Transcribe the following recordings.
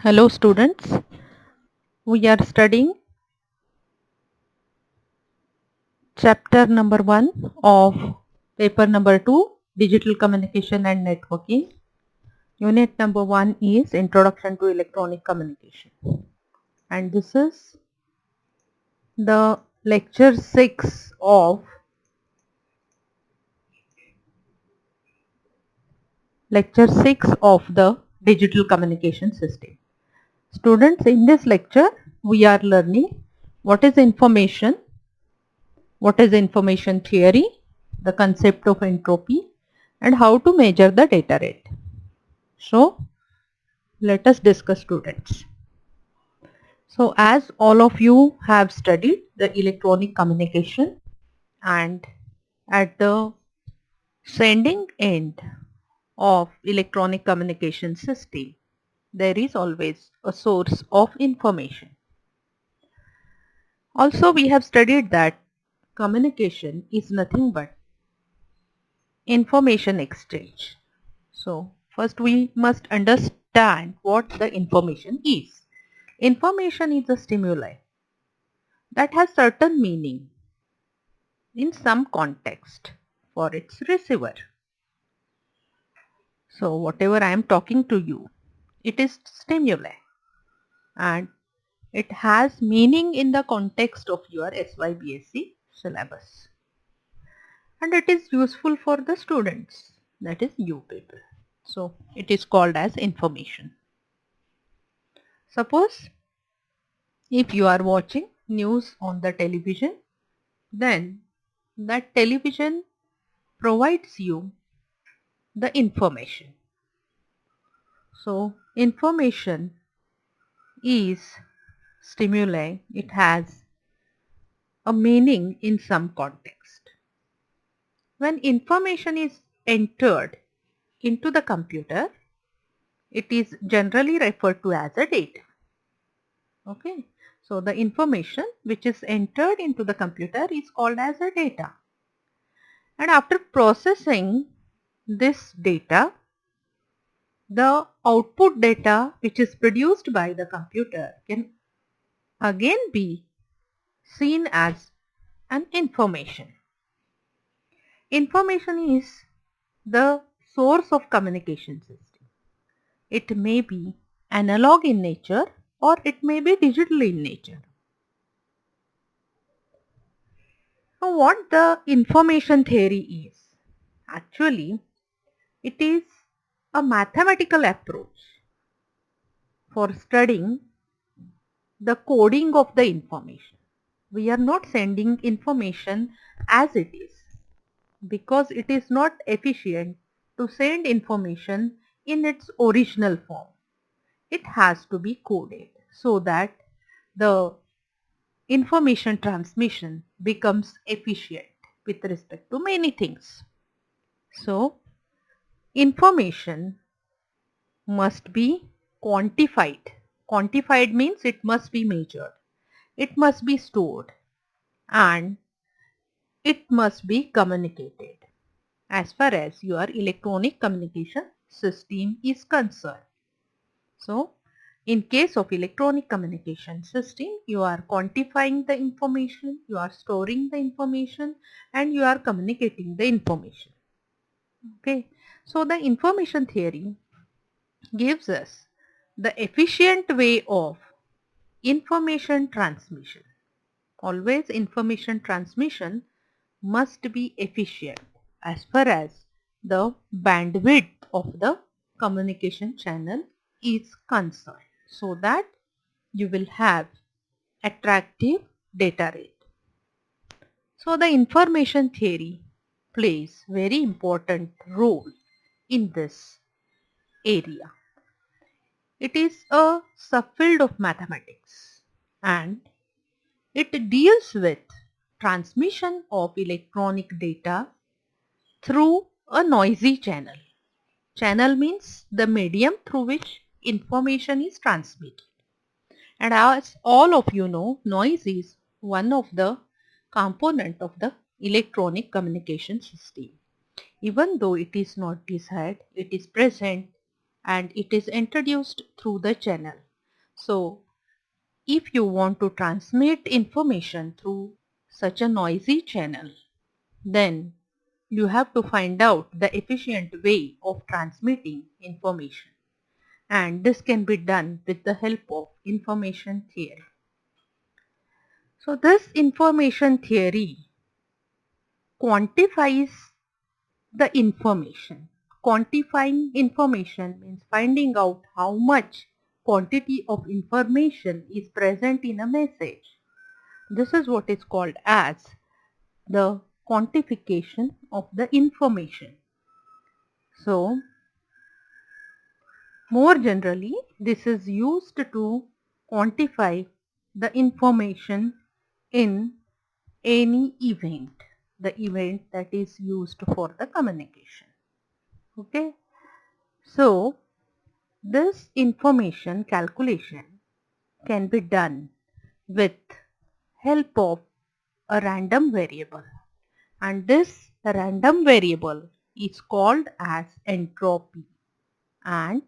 Hello students, we are studying chapter number 1 of paper number 2, Digital Communication and Networking. Unit number 1 is Introduction to Electronic Communication, and this is the lecture 6 of the Digital Communication System. Students, in this lecture we are learning what is information theory, the concept of entropy, and how to measure the data rate. So let us discuss, students. So as all of you have studied the electronic communication, and at the sending end of electronic communication system, there is always a source of information. Also, we have studied that communication is nothing but information exchange. So first we must understand what the information is. Information is a stimuli that has certain meaning in some context for its receiver. So whatever I am talking to you, it is stimuli and it has meaning in the context of your SYBSc syllabus. And it is useful for the students, that is you people. So it is called as information. Suppose if you are watching news on the television, then that television provides you the information. So information is stimuli, it has a meaning in some context. When information is entered into the computer, it is generally referred to as a data. Okay, so the information which is entered into the computer is called as a data. And after processing this data, the output data which is produced by the computer can again be seen as an information. Information is the source of communication system. It may be analog in nature or it may be digital in nature. So what the information theory is? Actually, it is a mathematical approach for studying the coding of the information. We are not sending information as it is because it is not efficient to send information in its original form. It has to be coded so that the information transmission becomes efficient with respect to many things. So, information must be quantified. Quantified means it must be measured, it must be stored, and it must be communicated as far as your electronic communication system is concerned. So, in case of electronic communication system, you are quantifying the information, you are storing the information, and you are communicating the information. Okay, so the information theory gives us the efficient way of information transmission. Always information transmission must be efficient as far as the bandwidth of the communication channel is concerned, so that you will have attractive data rate. So the information theory plays very important role in this area. It is a subfield of mathematics and it deals with transmission of electronic data through a noisy channel. Channel means the medium through which information is transmitted. And as all of you know, noise is one of the component of the electronic communication system. Even though it is not desired, it is present and it is introduced through the channel. So if you want to transmit information through such a noisy channel, then you have to find out the efficient way of transmitting information. And this can be done with the help of information theory. So this information theory quantifies the information. Quantifying information means finding out how much quantity of information is present in a message. This is what is called as the quantification of the information. So, more generally, this is used to quantify the information in any event, the event that is used for the communication. Okay, so this information calculation can be done with help of a random variable, and this random variable is called as entropy, and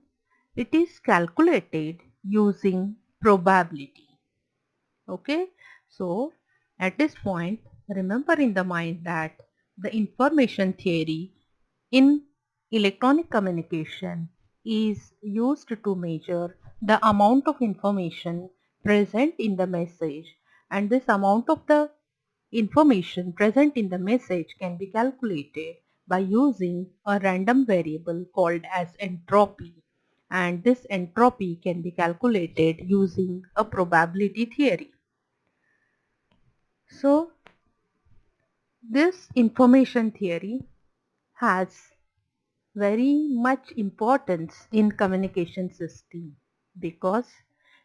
it is calculated using probability. Okay, so at this point, remember in the mind that the information theory in electronic communication is used to measure the amount of information present in the message, and this amount of the information present in the message can be calculated by using a random variable called as entropy, and this entropy can be calculated using a probability theory. So this information theory has very much importance in communication system because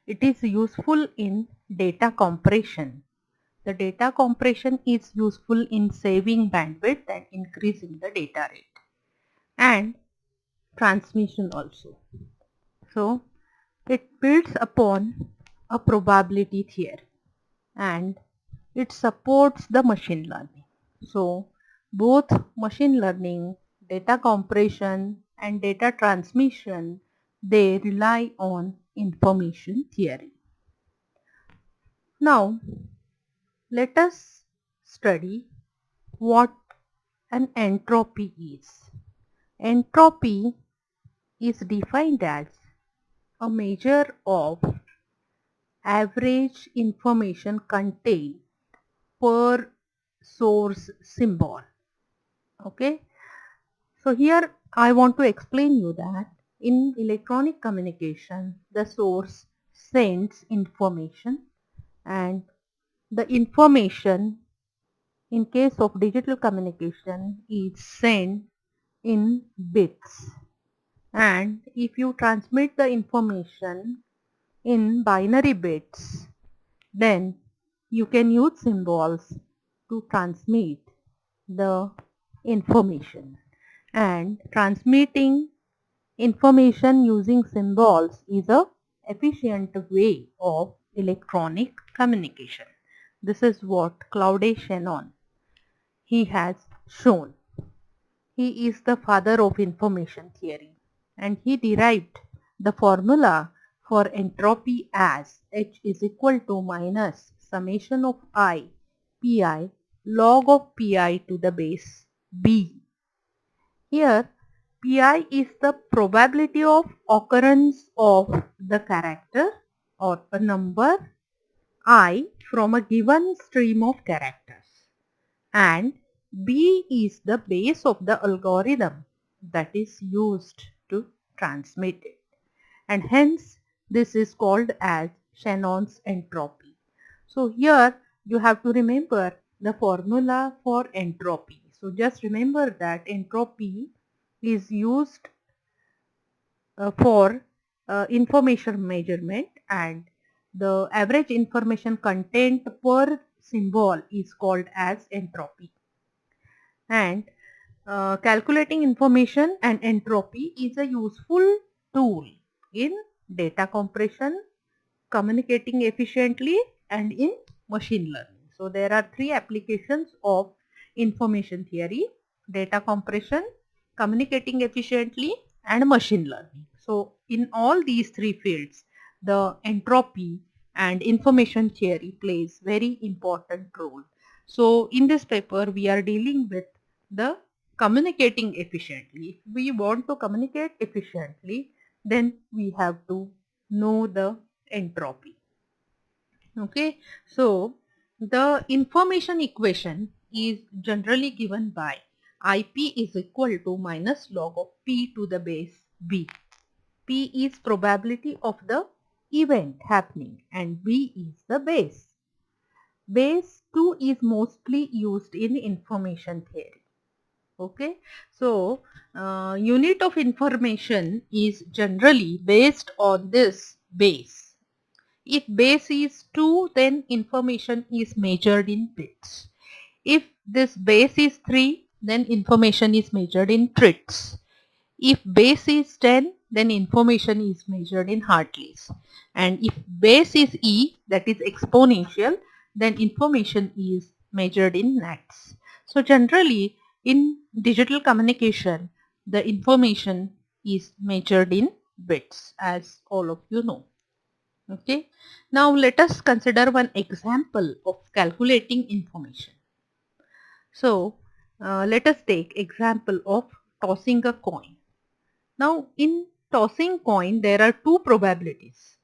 it is useful in data compression. The data compression is useful in saving bandwidth and increasing the data rate, and transmission also. So it builds upon a probability theory and it supports the machine learning. So both machine learning, data compression and data transmission, they rely on information theory. Now let us study what an entropy is. Entropy is defined as a measure of average information contained per source symbol. Okay, so here I want to explain you that in electronic communication the source sends information, and the information in case of digital communication is sent in bits, and if you transmit the information in binary bits, then you can use symbols to transmit the information, and transmitting information using symbols is a efficient way of electronic communication. This is what Claude Shannon he has shown. He is the father of information theory, and he derived the formula for entropy as H is equal to minus summation of I pi log of pi to the base b. Here pi is the probability of occurrence of the character or a number I from a given stream of characters, and B is the base of the algorithm that is used to transmit it, and hence this is called as Shannon's entropy. So here you have to remember the formula for entropy. So just remember that entropy is used for information measurement, and the average information content per symbol is called as entropy. And calculating information and entropy is a useful tool in data compression, communicating efficiently, and in machine learning. So there are three applications of information theory: data compression, communicating efficiently, and machine learning. So in all these three fields, the entropy and information theory plays very important role. So in this paper, we are dealing with the communicating efficiently. If we want to communicate efficiently, then we have to know the entropy. Okay, so the information equation is generally given by IP is equal to minus log of P to the base B. P is probability of the event happening and B is the base. Base 2 is mostly used in information theory. Okay, so unit of information is generally based on this base. If base is 2, then information is measured in bits. If this base is 3, then information is measured in trits. If base is 10, then information is measured in Hartleys. And if base is E, that is exponential, then information is measured in nats. So generally, in digital communication, the information is measured in bits, as all of you know. Okay. Now let us consider one example of calculating information. So let us take example of tossing a coin. Now in tossing coin there are two probabilities.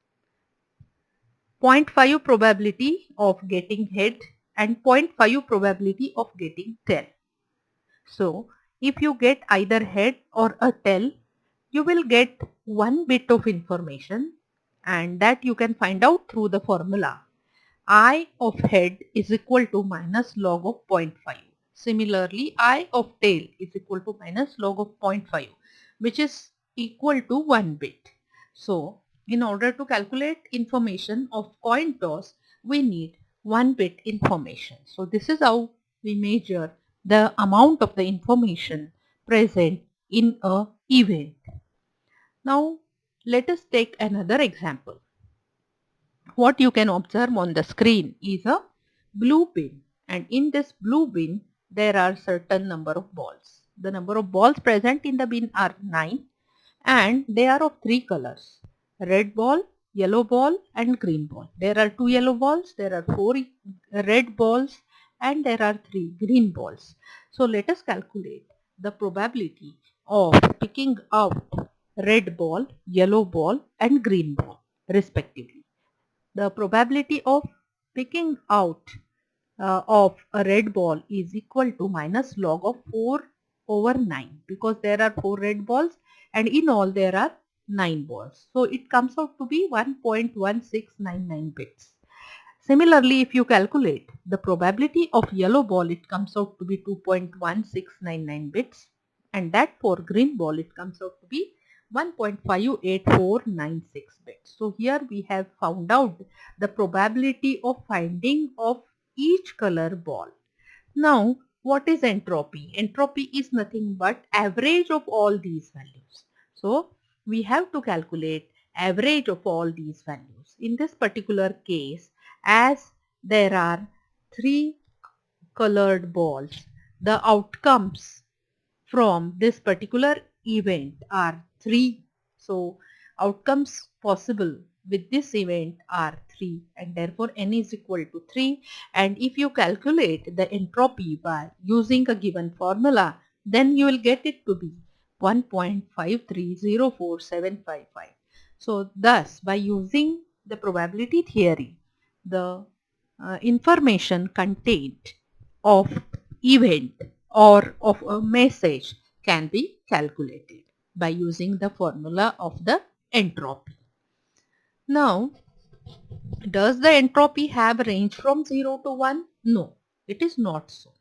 0.5 probability of getting head and 0.5 probability of getting tail. So if you get either head or a tail, you will get one bit of information, and that you can find out through the formula. I of head is equal to minus log of 0.5. Similarly, I of tail is equal to minus log of 0.5, which is equal to 1 bit. So, in order to calculate information of coin toss, we need 1 bit information. So, this is how we measure the amount of the information present in a event. Now, let us take another example. What you can observe on the screen is a blue bin, and in this blue bin there are certain number of balls. The number of balls present in the bin are 9 and they are of three colors: red ball, yellow ball and green ball. There are 2 yellow balls, there are 4 red balls and there are 3 green balls. So let us calculate the probability of picking out red ball, yellow ball and green ball respectively. The probability of picking out of a red ball is equal to minus log of 4 over 9, because there are 4 red balls and in all there are 9 balls. So it comes out to be 1.1699 bits. Similarly, if you calculate the probability of yellow ball, it comes out to be 2.1699 bits, and that for green ball it comes out to be 1.58496 bits. So here we have found out the probability of finding of each color ball. Now what is entropy? Entropy is nothing but average of all these values. So we have to calculate average of all these values. In this particular case, as there are 3 colored balls, the outcomes from this particular event are 3. So outcomes possible with this event are 3, and therefore n is equal to 3. And if you calculate the entropy by using a given formula, then you will get it to be 1.5304755. So thus, by using the probability theory, the information contained of event or of a message can be calculated by using the formula of the entropy. Now, does the entropy have a range from 0 to 1? No, it is not so.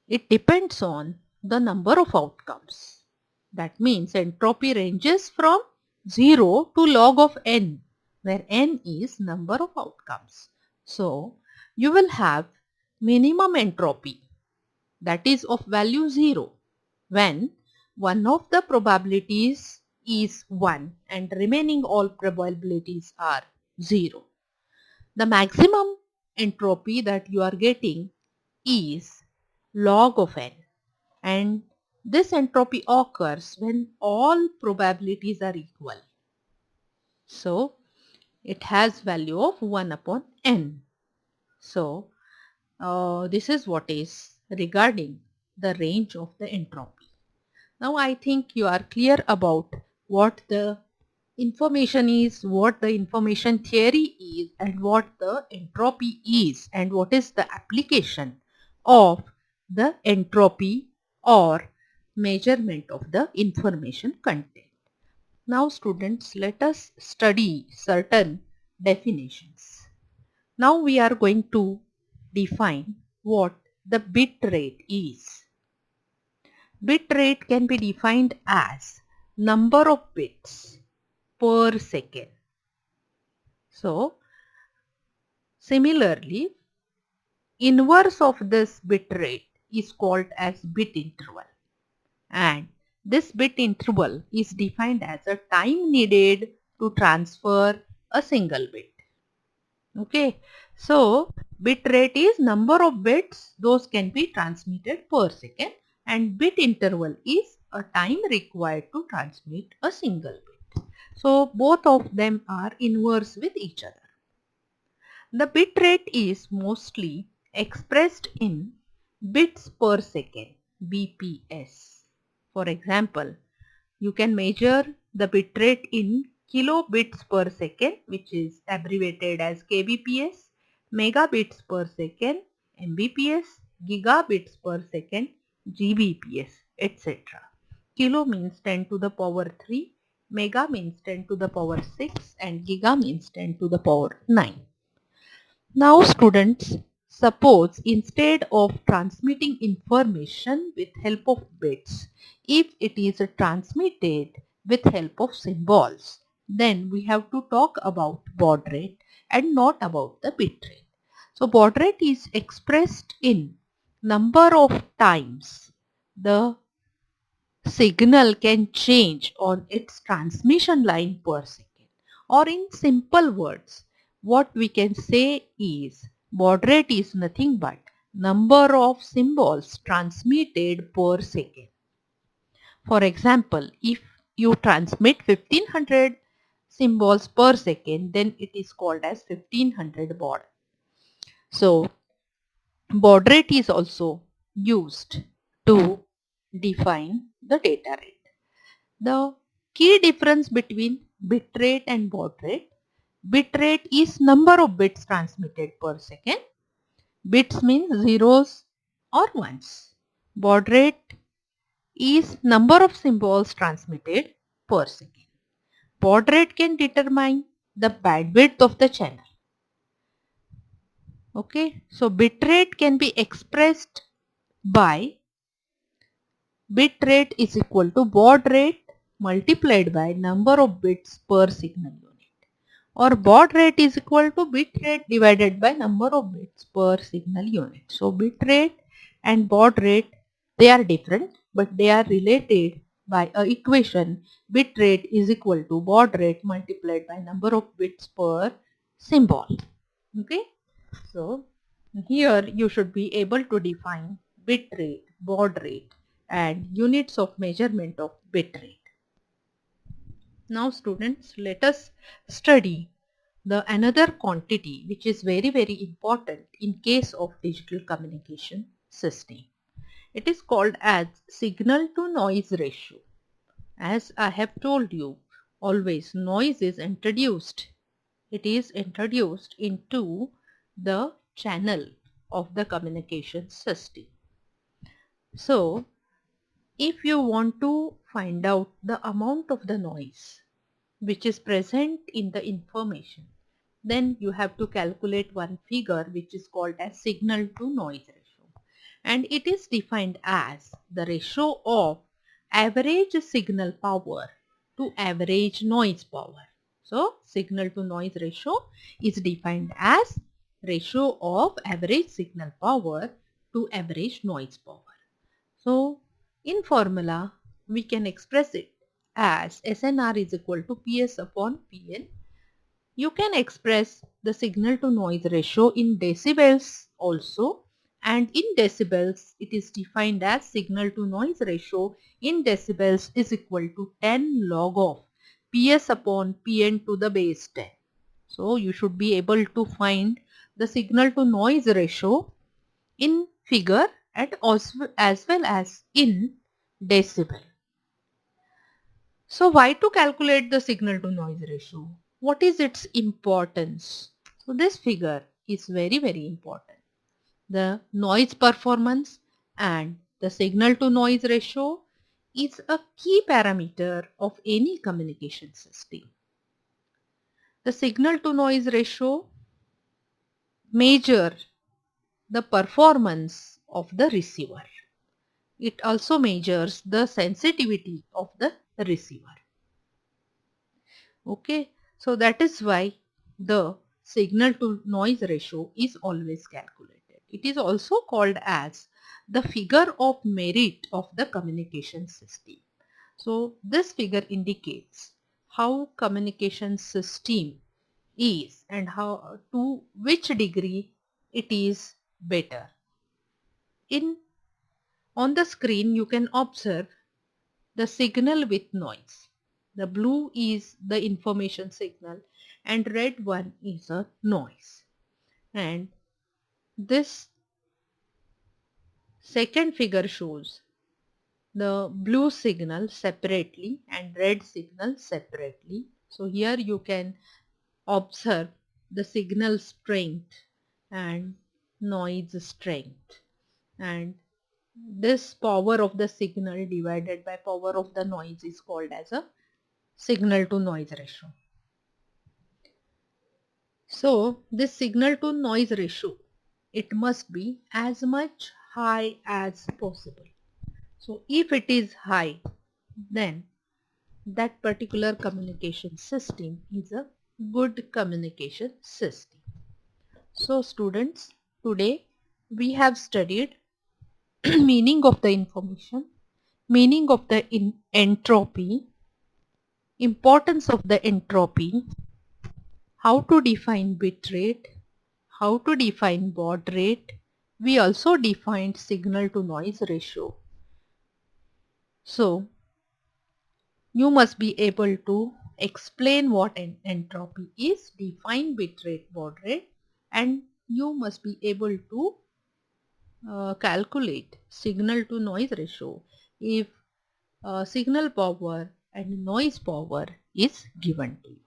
It depends on the number of outcomes. That means entropy ranges from 0 to log of n, where n is number of outcomes. So, you will have minimum entropy, that is of value 0, when one of the probabilities is 1 and remaining all probabilities are 0. The maximum entropy that you are getting is log of n, and This entropy occurs when all probabilities are equal. So it has value of 1 upon n. So this is what is regarding the range of the entropy. Now I think you are clear about what the information is, what the information theory is, and what the entropy is, and what is the application of the entropy or measurement of the information content. Now students, let us study certain definitions. Now we are going to define what the bit rate is. Bit rate can be defined as number of bits per second. So, similarly, inverse of this bit rate is called as bit interval, and this bit interval is defined as a time needed to transfer a single bit. Okay, so bit rate is number of bits those can be transmitted per second, and bit interval is a time required to transmit a single bit. So both of them are inverse with each other. The bit rate is mostly expressed in bits per second, BPS. For example, you can measure the bit rate in kilobits per second, which is abbreviated as kbps, megabits per second, mbps, gigabits per second, gbps, etc. Kilo means 10 to the power 3, mega means 10 to the power 6, and giga means 10 to the power 9. Now students, suppose instead of transmitting information with help of bits, if it is transmitted with help of symbols, then we have to talk about baud rate and not about the bit rate. So baud rate is expressed in number of times the signal can change on its transmission line per second. Or in simple words, what we can say is baud rate is nothing but number of symbols transmitted per second. For example, if you transmit 1500 symbols per second, then it is called as 1500 baud. So baud rate is also used to define the data rate. The key difference between bit rate and baud rate is number of bits transmitted per second. Bits means zeros or ones. Baud rate is number of symbols transmitted per second. Baud rate can determine the bandwidth of the channel. Okay, so bit rate can be expressed by bit rate is equal to baud rate multiplied by number of bits per signal unit, or baud rate is equal to bit rate divided by number of bits per signal unit. So bit rate and baud rate, they are different, but they are related by a equation. Bit rate is equal to baud rate multiplied by number of bits per symbol. Okay, so here you should be able to define bit rate, baud rate, and units of measurement of bit rate. Now students, let us study the another quantity which is very important in case of digital communication system. It is called as signal to noise ratio. As I have told you, always noise is introduced. It is introduced into the channel of the communication system. So if you want to find out the amount of the noise which is present in the information, then you have to calculate one figure which is called as signal to noise ratio, and it is defined as the ratio of average signal power to average noise power. So signal to noise ratio is defined as ratio of average signal power to average noise power. So in formula, we can express it as SNR is equal to PS upon PN. You can express the signal to noise ratio in decibels also, and in decibels it is defined as signal to noise ratio in decibels is equal to 10 log of PS upon Pn to the base 10. So you should be able to find the signal to noise ratio in figure and as well as in decibel. So why to calculate the signal to noise ratio? What is its importance? So this figure is very important. The noise performance and the signal to noise ratio is a key parameter of any communication system. The signal to noise ratio measures the performance of the receiver. It also measures the sensitivity of the receiver. Okay, so that is why the signal to noise ratio is always calculated. It is also called as the figure of merit of the communication system. So this figure indicates how communication system is and how to which degree it is better. On the screen you can observe the signal with noise. The blue is the information signal and red one is a noise. And this second figure shows the blue signal separately and red signal separately. So here you can observe the signal strength and noise strength, and this power of the signal divided by power of the noise is called as a signal to noise ratio. So this signal to noise ratio, it must be as much high as possible. So if it is high, then that particular communication system is a good communication system. So students, today we have studied meaning of the information, meaning of the entropy, importance of the entropy, how to define bit rate, how to define baud rate. We also defined signal to noise ratio. So you must be able to explain what an entropy is, define bit rate, baud rate, and you must be able to calculate signal to noise ratio if signal power and noise power is given to you.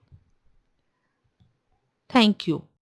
Thank you.